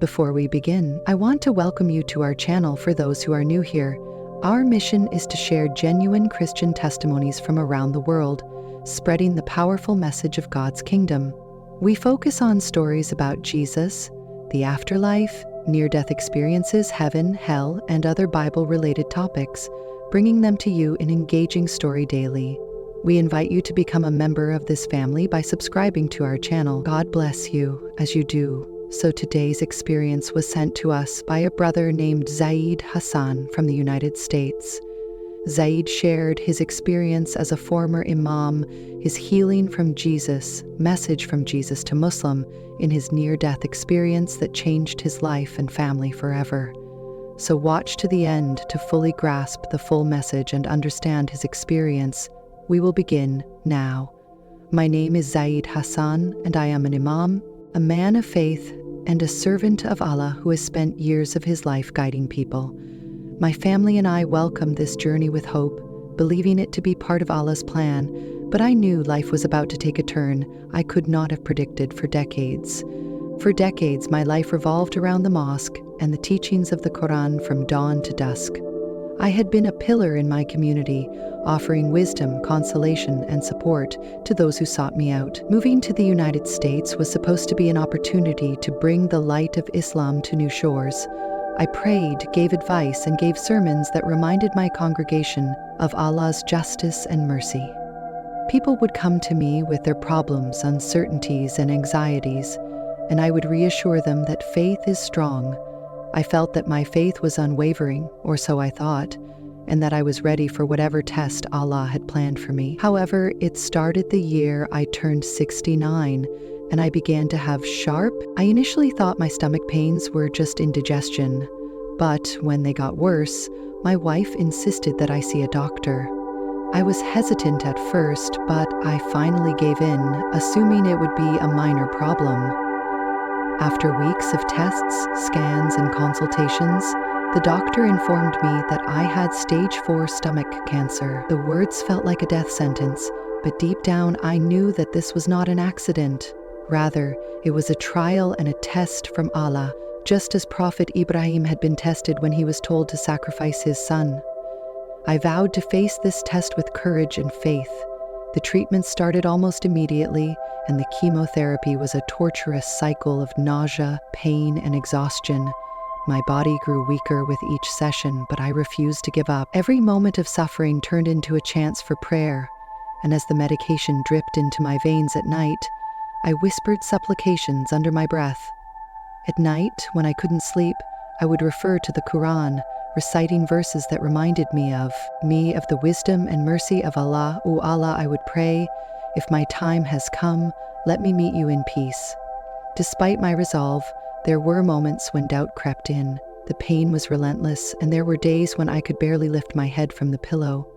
Before we begin, I want to welcome you to our channel. For those who are new here, our mission is to share genuine Christian testimonies from around the world, spreading the powerful message of God's kingdom. We focus on stories about Jesus, the afterlife, near-death experiences, heaven, hell, and other Bible-related topics, bringing them to you in engaging story daily. We invite you to become a member of this family by subscribing to our channel. God bless you as you do. So today's experience was sent to us by a brother named Zayd Hassan from the United States. Zayd shared his experience as a former Imam, his healing from Jesus, message from Jesus to Muslim, in his near-death experience that changed his life and family forever. So watch to the end to fully grasp the full message and understand his experience. We will begin now. My name is Zayd Hassan, and I am an Imam, a man of faith, and a servant of Allah who has spent years of his life guiding people. My family and I welcomed this journey with hope, believing it to be part of Allah's plan, but I knew life was about to take a turn I could not have predicted for decades. For decades, my life revolved around the mosque and the teachings of the Quran from dawn to dusk. I had been a pillar in my community, offering wisdom, consolation, and support to those who sought me out. Moving to the United States was supposed to be an opportunity to bring the light of Islam to new shores. I prayed, gave advice, and gave sermons that reminded my congregation of Allah's justice and mercy. People would come to me with their problems, uncertainties, and anxieties, and I would reassure them that faith is strong. I felt that my faith was unwavering, or so I thought, and that I was ready for whatever test Allah had planned for me. However, it started the year I turned 69, and I began to have I initially thought my stomach pains were just indigestion, but when they got worse, my wife insisted that I see a doctor. I was hesitant at first, but I finally gave in, assuming it would be a minor problem. After weeks of tests, scans, and consultations, the doctor informed me that I had stage 4 stomach cancer. The words felt like a death sentence, but deep down I knew that this was not an accident. Rather, it was a trial and a test from Allah, just as Prophet Ibrahim had been tested when he was told to sacrifice his son. I vowed to face this test with courage and faith. The treatment started almost immediately, and the chemotherapy was a torturous cycle of nausea, pain, and exhaustion. My body grew weaker with each session, but I refused to give up. Every moment of suffering turned into a chance for prayer, and as the medication dripped into my veins at night, I whispered supplications under my breath. At night, when I couldn't sleep, I would refer to the Quran, reciting verses that reminded me of the wisdom and mercy of Allah. O Allah, I would pray, if my time has come, let me meet you in peace. Despite my resolve, there were moments when doubt crept in. The pain was relentless, and there were days when I could barely lift my head from the pillow.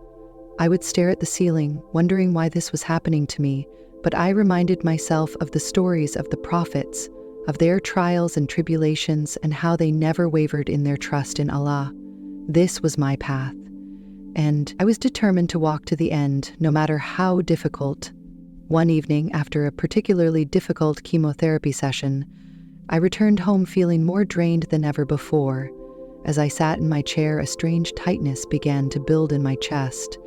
I would stare at the ceiling, wondering why this was happening to me, but I reminded myself of the stories of the prophets, of their trials and tribulations, and how they never wavered in their trust in Allah. This was my path, and I was determined to walk to the end, no matter how difficult. One evening, after a particularly difficult chemotherapy session, I returned home feeling more drained than ever before. As I sat in my chair, a strange tightness began to build in my chest.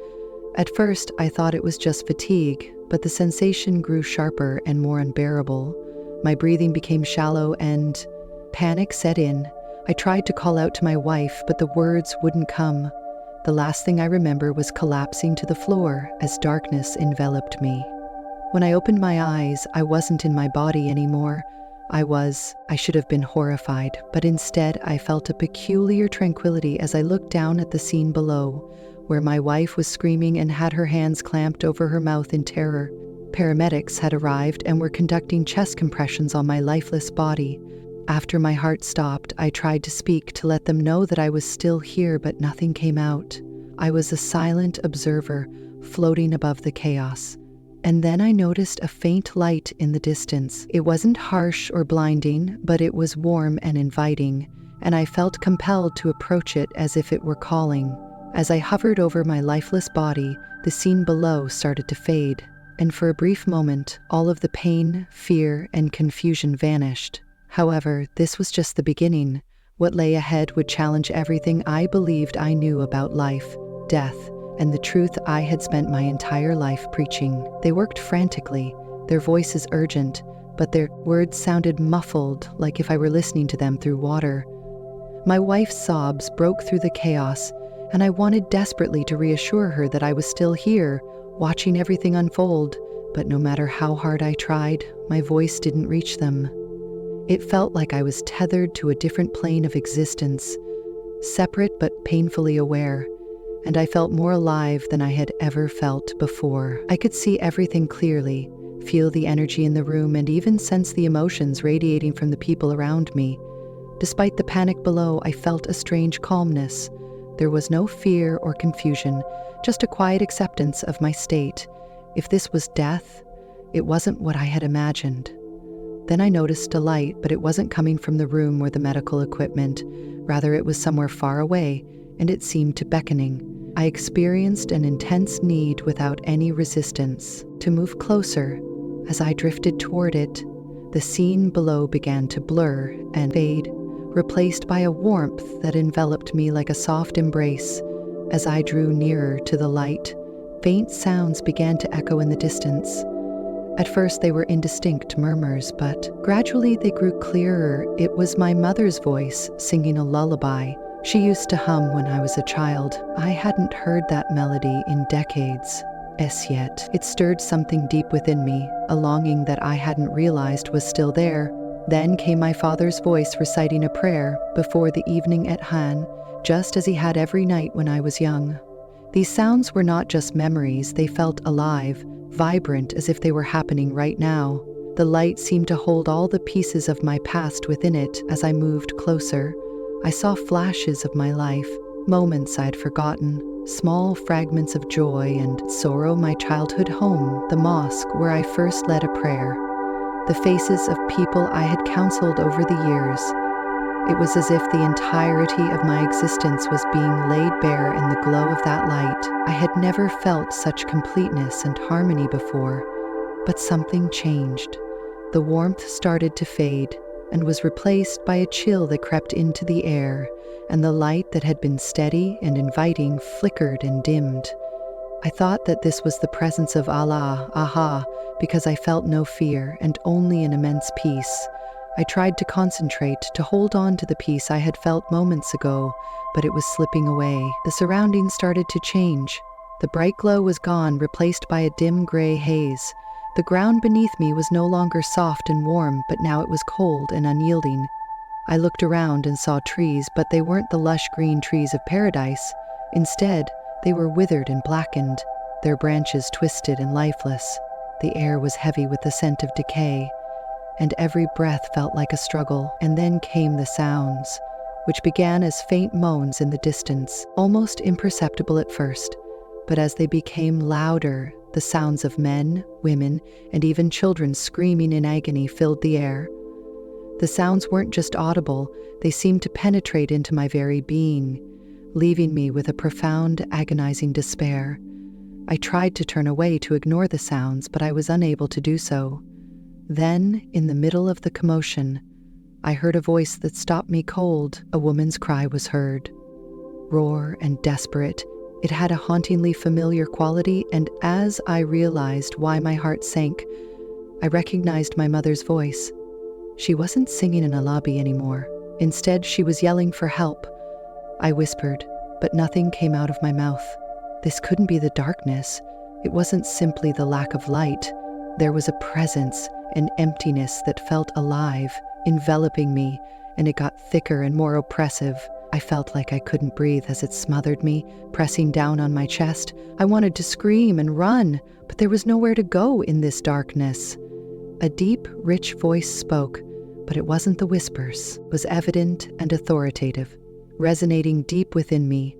At first, I thought it was just fatigue, but the sensation grew sharper and more unbearable. My breathing became shallow and panic set in. I tried to call out to my wife, but the words wouldn't come. The last thing I remember was collapsing to the floor as darkness enveloped me. When I opened my eyes, I wasn't in my body anymore. I should have been horrified, but instead I felt a peculiar tranquility as I looked down at the scene below, where my wife was screaming and had her hands clamped over her mouth in terror. Paramedics had arrived and were conducting chest compressions on my lifeless body. After my heart stopped, I tried to speak to let them know that I was still here, but nothing came out. I was a silent observer, floating above the chaos. And then I noticed a faint light in the distance. It wasn't harsh or blinding, but it was warm and inviting, and I felt compelled to approach it as if it were calling. As I hovered over my lifeless body, the scene below started to fade, and for a brief moment, all of the pain, fear, and confusion vanished. However, this was just the beginning. What lay ahead would challenge everything I believed I knew about life, death, and the truth I had spent my entire life preaching. They worked frantically, their voices urgent, but their words sounded muffled, like if I were listening to them through water. My wife's sobs broke through the chaos, and I wanted desperately to reassure her that I was still here, watching everything unfold, but no matter how hard I tried, my voice didn't reach them. It felt like I was tethered to a different plane of existence, separate but painfully aware, and I felt more alive than I had ever felt before. I could see everything clearly, feel the energy in the room, and even sense the emotions radiating from the people around me. Despite the panic below, I felt a strange calmness. There was no fear or confusion, just a quiet acceptance of my state. If this was death, it wasn't what I had imagined. Then I noticed a light, but it wasn't coming from the room or the medical equipment. Rather, it was somewhere far away, and it seemed to beckoning. I experienced an intense need without any resistance to move closer. As I drifted toward it, the scene below began to blur and fade, replaced by a warmth that enveloped me like a soft embrace. As I drew nearer to the light, faint sounds began to echo in the distance. At first they were indistinct murmurs, but gradually they grew clearer. It was my mother's voice singing a lullaby she used to hum when I was a child. I hadn't heard that melody in decades as yet. It stirred something deep within me, a longing that I hadn't realized was still there. Then came my father's voice reciting a prayer before the evening at Han, just as he had every night when I was young. These sounds were not just memories, they felt alive, vibrant, as if they were happening right now. The light seemed to hold all the pieces of my past within it. As I moved closer, I saw flashes of my life, moments I'd forgotten, small fragments of joy and sorrow, my childhood home, the mosque where I first led a prayer, the faces of people I had counseled over the years. It was as if the entirety of my existence was being laid bare in the glow of that light. I had never felt such completeness and harmony before, but something changed. The warmth started to fade and was replaced by a chill that crept into the air, and the light that had been steady and inviting flickered and dimmed. I thought that this was the presence of Allah, because I felt no fear and only an immense peace. I tried to concentrate, to hold on to the peace I had felt moments ago, but it was slipping away. The surroundings started to change. The bright glow was gone, replaced by a dim gray haze. The ground beneath me was no longer soft and warm, but now it was cold and unyielding. I looked around and saw trees, but they weren't the lush green trees of paradise. Instead, they were withered and blackened, their branches twisted and lifeless. The air was heavy with the scent of decay, and every breath felt like a struggle. And then came the sounds, which began as faint moans in the distance, almost imperceptible at first. But as they became louder, the sounds of men, women, and even children screaming in agony filled the air. The sounds weren't just audible, they seemed to penetrate into my very being, leaving me with a profound, agonizing despair. I tried to turn away to ignore the sounds, but I was unable to do so. Then, in the middle of the commotion, I heard a voice that stopped me cold. A woman's cry was heard. Raw and desperate, it had a hauntingly familiar quality, and as I realized why my heart sank, I recognized my mother's voice. She wasn't singing in a lobby anymore. Instead, she was yelling for help. I whispered, but nothing came out of my mouth. This couldn't be the darkness. It wasn't simply the lack of light. There was a presence, an emptiness that felt alive, enveloping me, and it got thicker and more oppressive. I felt like I couldn't breathe as it smothered me, pressing down on my chest. I wanted to scream and run, but there was nowhere to go in this darkness. A deep, rich voice spoke, but it wasn't the whispers. It was evident and authoritative, resonating deep within me.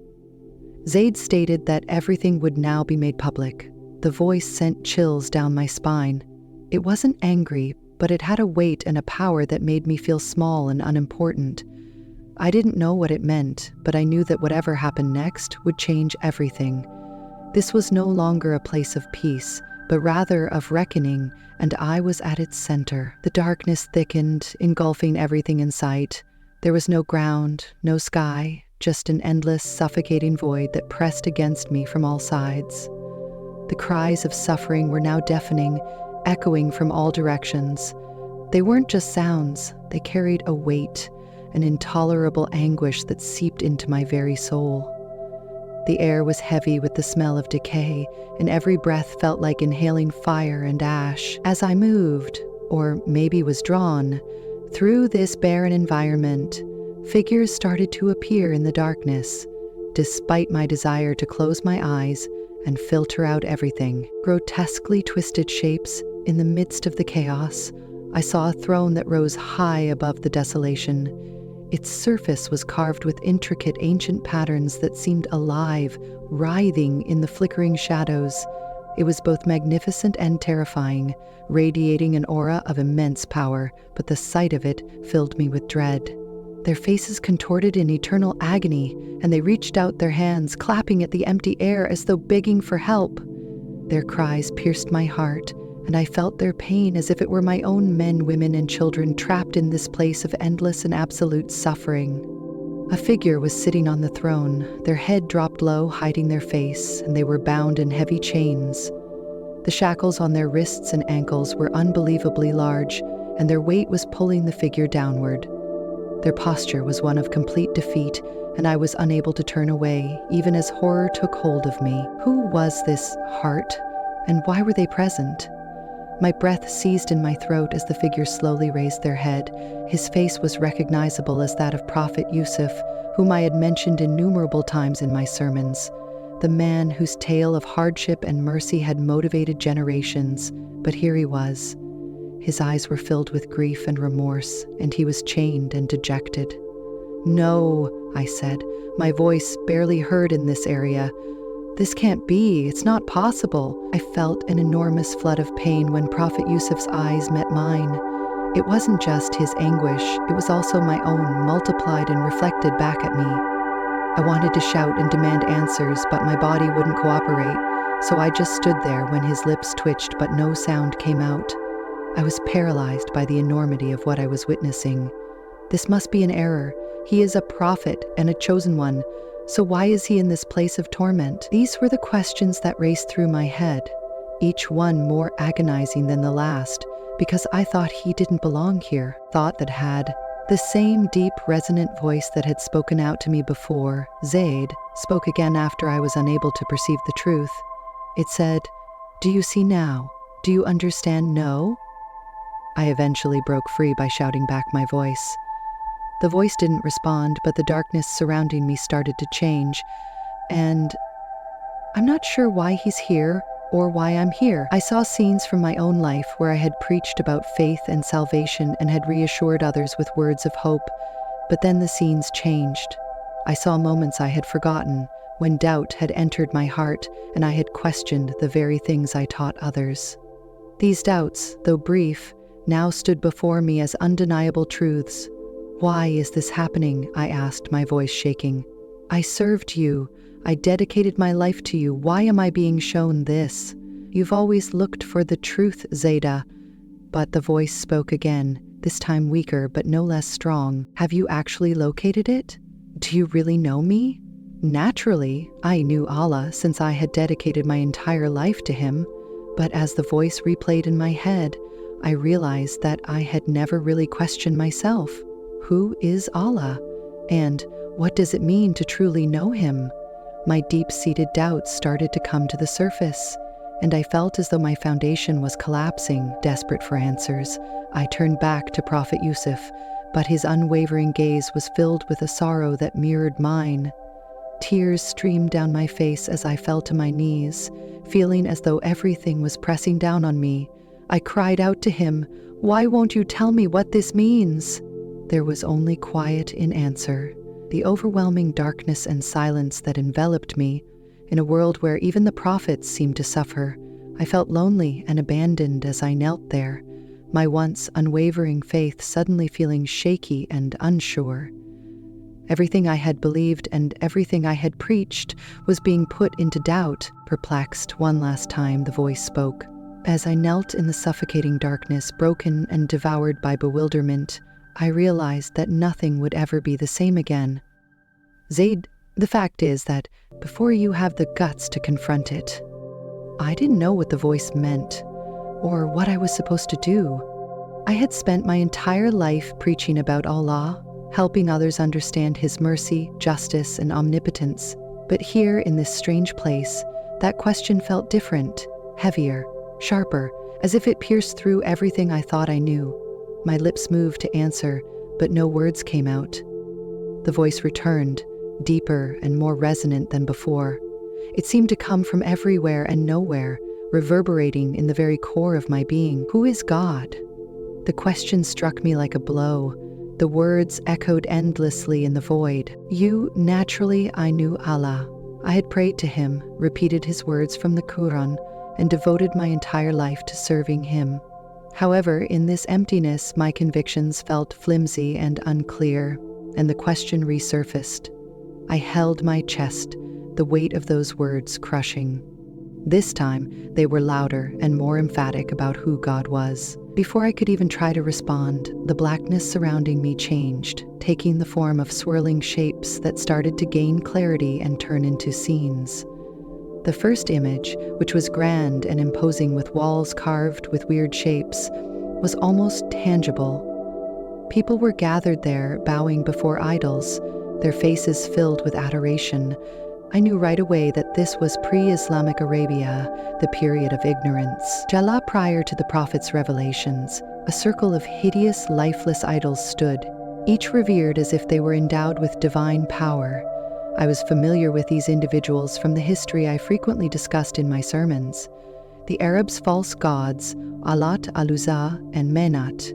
Zayd stated that everything would now be made public. The voice sent chills down my spine. It wasn't angry, but it had a weight and a power that made me feel small and unimportant. I didn't know what it meant, but I knew that whatever happened next would change everything. This was no longer a place of peace, but rather of reckoning, and I was at its center. The darkness thickened, engulfing everything in sight. There was no ground, no sky, just an endless, suffocating void that pressed against me from all sides. The cries of suffering were now deafening, echoing from all directions. They weren't just sounds, they carried a weight, an intolerable anguish that seeped into my very soul. The air was heavy with the smell of decay, and every breath felt like inhaling fire and ash. As I moved, or maybe was drawn, through this barren environment, figures started to appear in the darkness, despite my desire to close my eyes and filter out everything. Grotesquely twisted shapes in the midst of the chaos, I saw a throne that rose high above the desolation. Its surface was carved with intricate ancient patterns that seemed alive, writhing in the flickering shadows. It was both magnificent and terrifying, radiating an aura of immense power, but the sight of it filled me with dread. Their faces contorted in eternal agony, and they reached out their hands, clapping at the empty air as though begging for help. Their cries pierced my heart, and I felt their pain as if it were my own men, women, and children trapped in this place of endless and absolute suffering. A figure was sitting on the throne, their head dropped low, hiding their face, and they were bound in heavy chains. The shackles on their wrists and ankles were unbelievably large, and their weight was pulling the figure downward. Their posture was one of complete defeat, and I was unable to turn away, even as horror took hold of me. Who was this heart, and why were they present? My breath seized in my throat as the figures slowly raised their head. His face was recognizable as that of Prophet Yusuf, whom I had mentioned innumerable times in my sermons. The man whose tale of hardship and mercy had motivated generations, but here he was. His eyes were filled with grief and remorse, and he was chained and dejected. "No," I said, my voice barely heard in this area. "This can't be. It's not possible." I felt an enormous flood of pain when Prophet Yusuf's eyes met mine. It wasn't just his anguish, it was also my own, multiplied and reflected back at me. I wanted to shout and demand answers, but my body wouldn't cooperate, so I just stood there when his lips twitched but no sound came out. I was paralyzed by the enormity of what I was witnessing. This must be an error. He is a prophet and a chosen one. So why is he in this place of torment? These were the questions that raced through my head, each one more agonizing than the last, because I thought he didn't belong here. Thought that had the same deep, resonant voice that had spoken out to me before. Zayd spoke again after I was unable to perceive the truth. It said, "Do you see now? Do you understand no?" I eventually broke free by shouting back my voice. The voice didn't respond, but the darkness surrounding me started to change, and I'm not sure why he's here or why I'm here. I saw scenes from my own life where I had preached about faith and salvation and had reassured others with words of hope, but then the scenes changed. I saw moments I had forgotten, when doubt had entered my heart and I had questioned the very things I taught others. These doubts, though brief, now stood before me as undeniable truths. "Why is this happening?" I asked, my voice shaking. "I served you. I dedicated my life to you. Why am I being shown this?" "You've always looked for the truth, Zayda." But the voice spoke again, this time weaker but no less strong. "Have you actually located it? Do you really know me?" Naturally, I knew Allah since I had dedicated my entire life to him. But as the voice replayed in my head, I realized that I had never really questioned myself. Who is Allah? And what does it mean to truly know him? My deep-seated doubts started to come to the surface, and I felt as though my foundation was collapsing. Desperate for answers, I turned back to Prophet Yusuf, but his unwavering gaze was filled with a sorrow that mirrored mine. Tears streamed down my face as I fell to my knees, feeling as though everything was pressing down on me. I cried out to him, "Why won't you tell me what this means?" There was only quiet in answer, the overwhelming darkness and silence that enveloped me. In a world where even the prophets seemed to suffer, I felt lonely and abandoned as I knelt there, my once unwavering faith suddenly feeling shaky and unsure. Everything I had believed and everything I had preached was being put into doubt. Perplexed, one last time the voice spoke. As I knelt in the suffocating darkness, broken and devoured by bewilderment, I realized that nothing would ever be the same again. Zayd, the fact is that before you have the guts to confront it, I didn't know what the voice meant or what I was supposed to do. I had spent my entire life preaching about Allah, helping others understand His mercy, justice, and omnipotence. But here in this strange place, that question felt different, heavier, sharper, as if it pierced through everything I thought I knew. My lips moved to answer, but no words came out. The voice returned, deeper and more resonant than before. It seemed to come from everywhere and nowhere, reverberating in the very core of my being. Who is God? The question struck me like a blow. The words echoed endlessly in the void. Naturally, I knew Allah. I had prayed to Him, repeated His words from the Quran, and devoted my entire life to serving Him. However, in this emptiness, my convictions felt flimsy and unclear, and the question resurfaced. I held my chest, the weight of those words crushing. This time, they were louder and more emphatic about who God was. Before I could even try to respond, the blackness surrounding me changed, taking the form of swirling shapes that started to gain clarity and turn into scenes. The first image, which was grand and imposing with walls carved with weird shapes, was almost tangible. People were gathered there, bowing before idols, their faces filled with adoration. I knew right away that this was pre-Islamic Arabia, the period of ignorance. Jala prior to the Prophet's revelations, a circle of hideous, lifeless idols stood, each revered as if they were endowed with divine power. I was familiar with these individuals from the history I frequently discussed in my sermons. The Arabs' false gods, Alat, Al-Uzza, and Menat.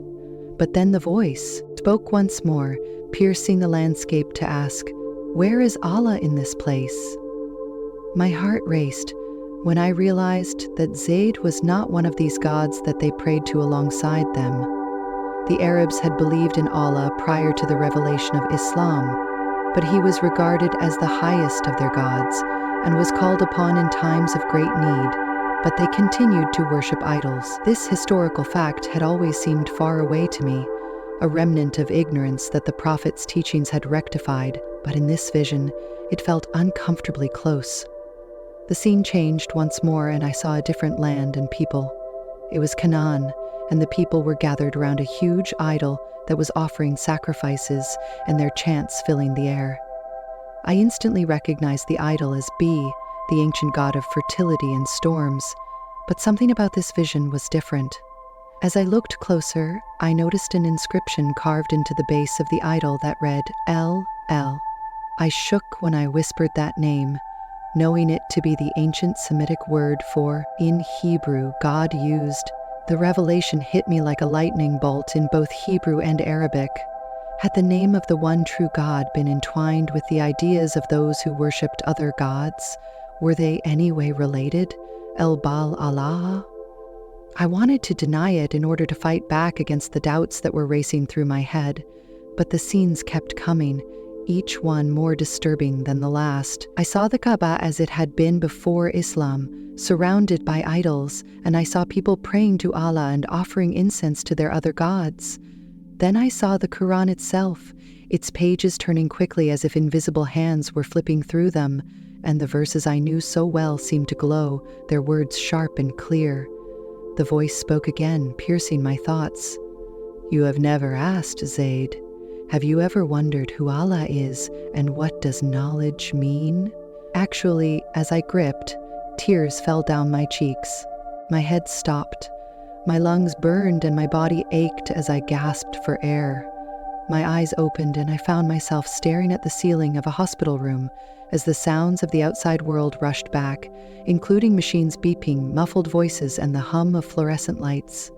But then the voice spoke once more, piercing the landscape to ask, "Where is Allah in this place?" My heart raced when I realized that Zayd was not one of these gods that they prayed to alongside them. The Arabs had believed in Allah prior to the revelation of Islam, but He was regarded as the highest of their gods and was called upon in times of great need, but they continued to worship idols. This historical fact had always seemed far away to me, a remnant of ignorance that the Prophet's teachings had rectified, but in this vision, it felt uncomfortably close. The scene changed once more, and I saw a different land and people. It was Canaan, and the people were gathered around a huge idol that was offering sacrifices, and their chants filling the air. I instantly recognized the idol as Be, the ancient god of fertility and storms, but something about this vision was different. As I looked closer, I noticed an inscription carved into the base of the idol that read, El. I shook when I whispered that name, knowing it to be the ancient Semitic word for, in Hebrew, God used. The revelation hit me like a lightning bolt in both Hebrew and Arabic. Had the name of the one true God been entwined with the ideas of those who worshipped other gods? Were they anyway related? El Baal Allah? I wanted to deny it in order to fight back against the doubts that were racing through my head, but the scenes kept coming, each one more disturbing than the last. I saw the Kaaba as it had been before Islam, surrounded by idols, and I saw people praying to Allah and offering incense to their other gods. Then I saw the Quran itself, its pages turning quickly as if invisible hands were flipping through them, and the verses I knew so well seemed to glow, their words sharp and clear. The voice spoke again, piercing my thoughts. "You have never asked, Zayd. Have you ever wondered who Allah is and what does knowledge mean?" Actually, as I gripped, tears fell down my cheeks. My head stopped. My lungs burned and my body ached as I gasped for air. My eyes opened and I found myself staring at the ceiling of a hospital room as the sounds of the outside world rushed back, including machines beeping, muffled voices, and the hum of fluorescent lights.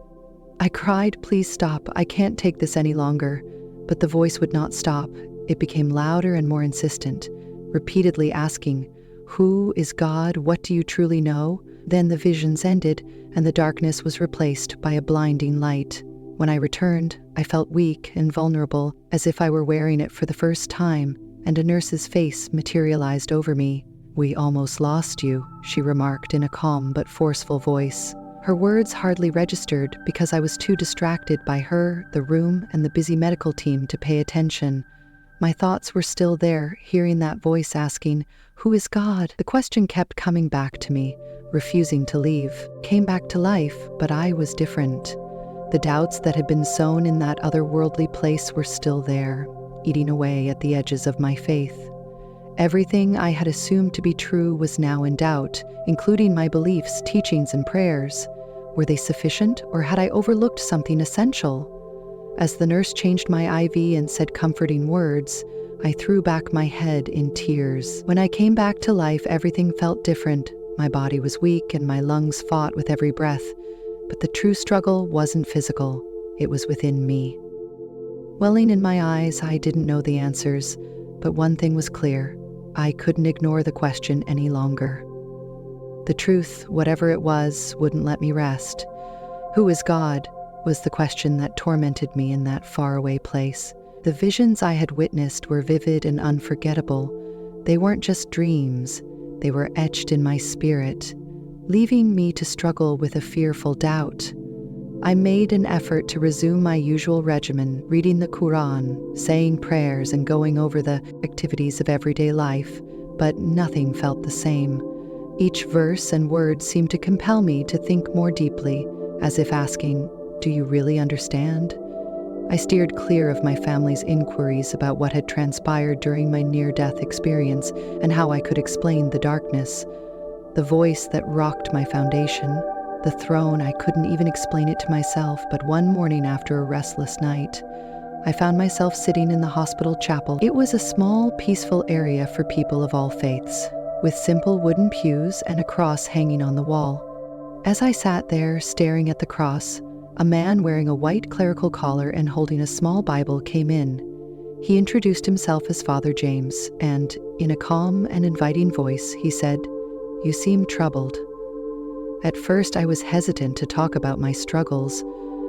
I cried, "Please stop, I can't take this any longer." But the voice would not stop. It became louder and more insistent, repeatedly asking, "Who is God? What do you truly know?" Then the visions ended, and the darkness was replaced by a blinding light. When I returned, I felt weak and vulnerable, as if I were wearing it for the first time, and a nurse's face materialized over me. "We almost lost you," she remarked in a calm but forceful voice. Her words hardly registered because I was too distracted by her, the room, and the busy medical team to pay attention. My thoughts were still there, hearing that voice asking, "Who is God?" The question kept coming back to me, refusing to leave. Came back to life, but I was different. The doubts that had been sown in that otherworldly place were still there, eating away at the edges of my faith. Everything I had assumed to be true was now in doubt, including my beliefs, teachings, and prayers. Were they sufficient, or had I overlooked something essential? As the nurse changed my IV and said comforting words, I threw back my head in tears. When I came back to life, everything felt different. My body was weak and my lungs fought with every breath. But the true struggle wasn't physical. It was within me. Welling in my eyes, I didn't know the answers, but one thing was clear. I couldn't ignore the question any longer. The truth, whatever it was, wouldn't let me rest. Who is God? Was the question that tormented me in that faraway place. The visions I had witnessed were vivid and unforgettable. They weren't just dreams. They were etched in my spirit, leaving me to struggle with a fearful doubt. I made an effort to resume my usual regimen, reading the Quran, saying prayers, and going over the activities of everyday life, but nothing felt the same. Each verse and word seemed to compel me to think more deeply, as if asking, "Do you really understand?" I steered clear of my family's inquiries about what had transpired during my near-death experience and how I could explain the darkness. The voice that rocked my foundation, the throne, I couldn't even explain it to myself, but one morning after a restless night, I found myself sitting in the hospital chapel. It was a small, peaceful area for people of all faiths, with simple wooden pews and a cross hanging on the wall. As I sat there, staring at the cross, a man wearing a white clerical collar and holding a small Bible came in. He introduced himself as Father James, and, in a calm and inviting voice, he said, "You seem troubled." At first, I was hesitant to talk about my struggles,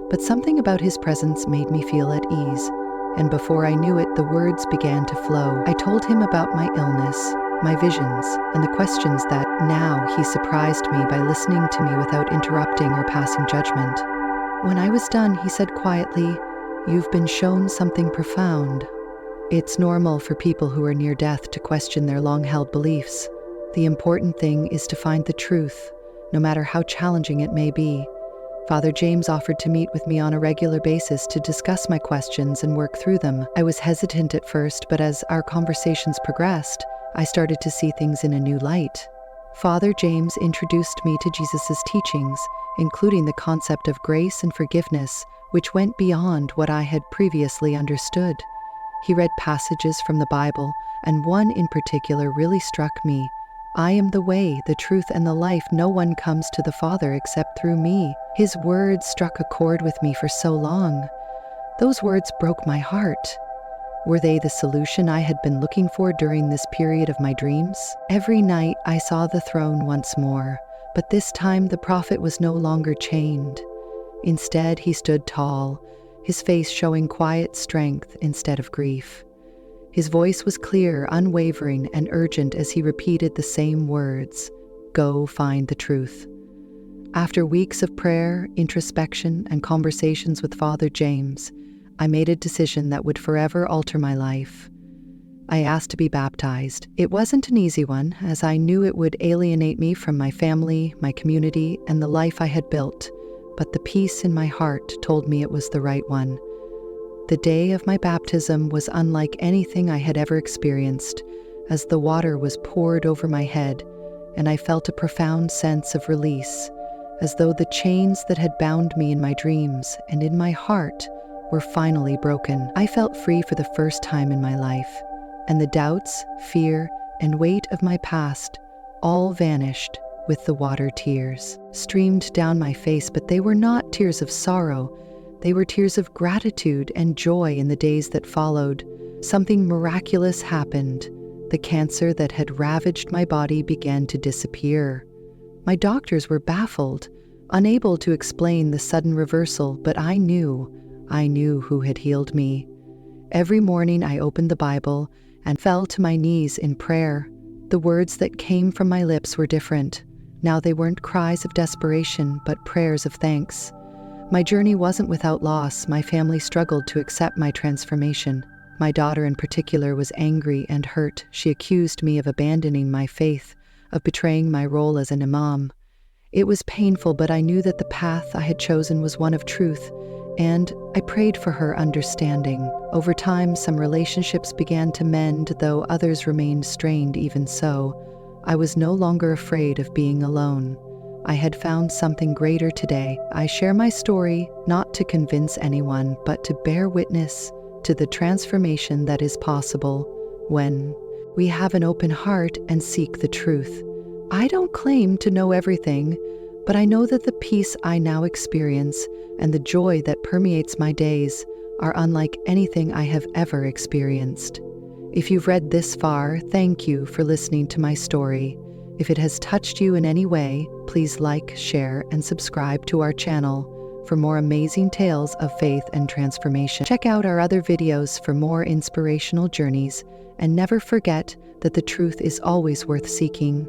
but something about his presence made me feel at ease, and before I knew it, the words began to flow. I told him about my illness, my visions, and the questions that now he surprised me by listening to me without interrupting or passing judgment. When I was done, he said quietly, "You've been shown something profound. It's normal for people who are near death to question their long-held beliefs. The important thing is to find the truth, no matter how challenging it may be." Father James offered to meet with me on a regular basis to discuss my questions and work through them. I was hesitant at first, but as our conversations progressed, I started to see things in a new light. Father James introduced me to Jesus' teachings, including the concept of grace and forgiveness, which went beyond what I had previously understood. He read passages from the Bible, and one in particular really struck me. "I am the way, the truth, and the life. No one comes to the Father except through me." His words struck a chord with me for so long. Those words broke my heart. Were they the solution I had been looking for during this period of my dreams? Every night I saw the throne once more, but this time the prophet was no longer chained. Instead, he stood tall, his face showing quiet strength instead of grief. His voice was clear, unwavering, and urgent as he repeated the same words, "Go find the truth." After weeks of prayer, introspection, and conversations with Father James, I made a decision that would forever alter my life. I asked to be baptized. It wasn't an easy one, as I knew it would alienate me from my family, my community, and the life I had built, but the peace in my heart told me it was the right one. The day of my baptism was unlike anything I had ever experienced, as the water was poured over my head, and I felt a profound sense of release, as though the chains that had bound me in my dreams and in my heart were finally broken. I felt free for the first time in my life, and the doubts, fear, and weight of my past all vanished with the water. Tears streamed down my face, but they were not tears of sorrow. They were tears of gratitude and joy. In the days that followed, something miraculous happened. The cancer that had ravaged my body began to disappear. My doctors were baffled, unable to explain the sudden reversal, but I knew who had healed me. Every morning I opened the Bible and fell to my knees in prayer. The words that came from my lips were different, Now they weren't cries of desperation, but prayers of thanks. My journey wasn't without loss. My family struggled to accept my transformation. My daughter in particular was angry and hurt. She accused me of abandoning my faith, of betraying my role as an imam. It was painful, but I knew that the path I had chosen was one of truth, and I prayed for her understanding. Over time, some relationships began to mend, though others remained strained. Even so, I was no longer afraid of being alone. I had found something greater today. I share my story not to convince anyone, but to bear witness to the transformation that is possible when we have an open heart and seek the truth. I don't claim to know everything, but I know that the peace I now experience and the joy that permeates my days are unlike anything I have ever experienced. If you've read this far, thank you for listening to my story. If it has touched you in any way, please like, share, and subscribe to our channel for more amazing tales of faith and transformation. Check out our other videos for more inspirational journeys, and never forget that the truth is always worth seeking.